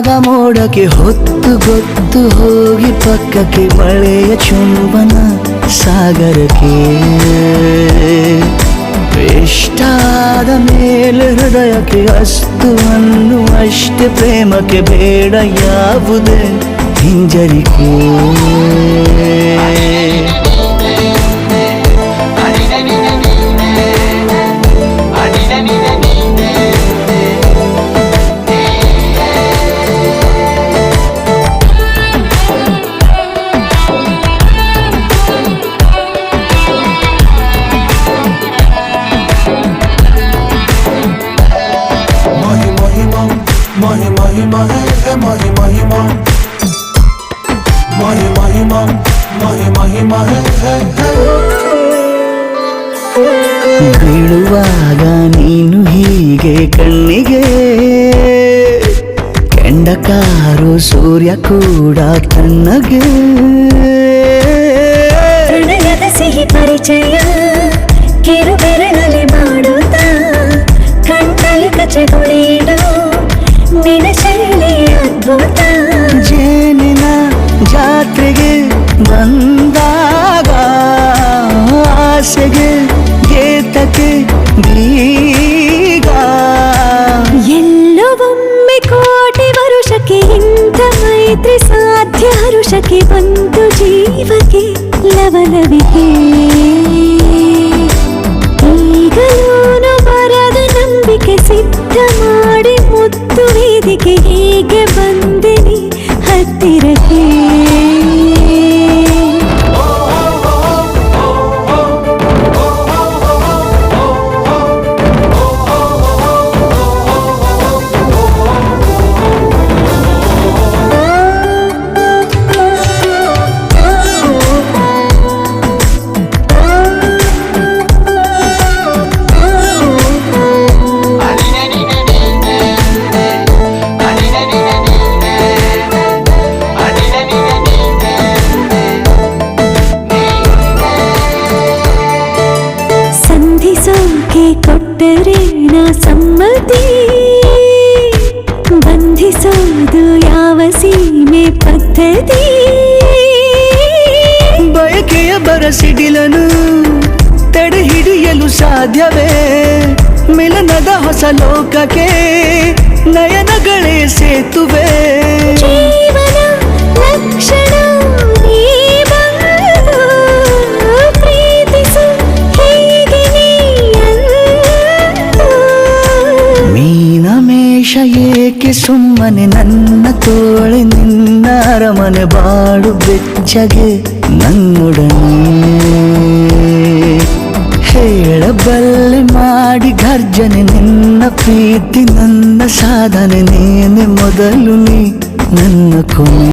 ಆಗ ಮೋಡಕ್ಕೆ ಹೊತ್ತು ಗೊತ್ತು ಹೋಗಿ ಪಕ್ಕಕ್ಕೆ ಮಳೆಯ ಚುಂಬನ ಸಾಗರಕ್ಕೆ ಇಷ್ಟಾದ ಮೇಲೆ ಹೃದಯಕ್ಕೆ ಅಸ್ತು ಅನ್ನುವಷ್ಟೇ ಪ್ರೇಮಕ್ಕೆ ಬೇಡ ಯಾವುದೇ ಹಿಂಜರಿಕೆ ಬೀಳುವಾಗ ನೀನು ಹೀಗೆ ಕಣ್ಣಿಗೆ ಕೆಂಡಕಾರು ಸೂರ್ಯ ಕೂಡ ತಣ್ಣಗೆ ಪ್ರಣಯದ ಸಿಹಿ ಪರಿಚಯ ಕಿರು ಬೆರಳಲ್ಲಿ ಮಾಡುತ್ತಾ ಕಣ್ಣಲ್ಲಿ ಕಚಗುಳಿಡು ನಿನ ಶೈಲಿ ಅದ್ಭುತ ಜೇನಿನ ಜಾತ್ರೆಗೆ ಬಂದಾಗ ಆಸೆಗೆ ಗೇತಕ್ಕೆ ಬೀಗ ಎಲ್ಲೋ ಒಮ್ಮೆ ಕೋಟಿ ವರುಷಕ್ಕೆ ಇಂಥ ಮೈತ್ರಿ ಸಾಧ್ಯ ಹರುಷಕ್ಕೆ ಬಂತು ಜೀವಕ್ಕೆ ಲವಲವಿಕೆ ಈಗಲೂನು ಬರದ ನಂಬಿಕೆ ಸಿದ್ಧ ಮಾಡಿ ಮುತ್ತು ವೇದಿಕೆ ಹೀಗೆ ಬಂದಿನಿ ಹತ್ತಿರಕ್ಕೆ ಕೊಟ್ಟರೆ ನಾ ಸಮ್ಮತಿ ಬಂಧಿಸೋದು ಯಾವ ಸೀಮೆ ಪದ್ಧತಿ ಬಯಕೆಯ ಬರಸಿಡಿಲನು ತಡೆ ಹಿಡಿಯಲು ಸಾಧ್ಯವೇ ಮಿಲನದ ಹೊಸ ಲೋಕಕ್ಕೆ ನಯನಗಳೇ ಸೇತುವೆ ಜೀವನ ಲಕ್ಷಣ ಏಕೆ ಸುಮ್ಮನೆ ನನ್ನ ತೋಳೆ ನಿನ್ನ ಅರಮನೆ ಬಾಳು ಬೆಚ್ಚಗೆ ನನ್ನೊಡನೆ ಹೇಳಬಲ್ಲೆ ಮಾಡಿ ಗರ್ಜನೆ ನಿನ್ನ ಪ್ರೀತಿ ನನ್ನ ಸಾಧನೆ ನೇನೆ ಮೊದಲು ನೀ ನನ್ನ ಕೊನೆ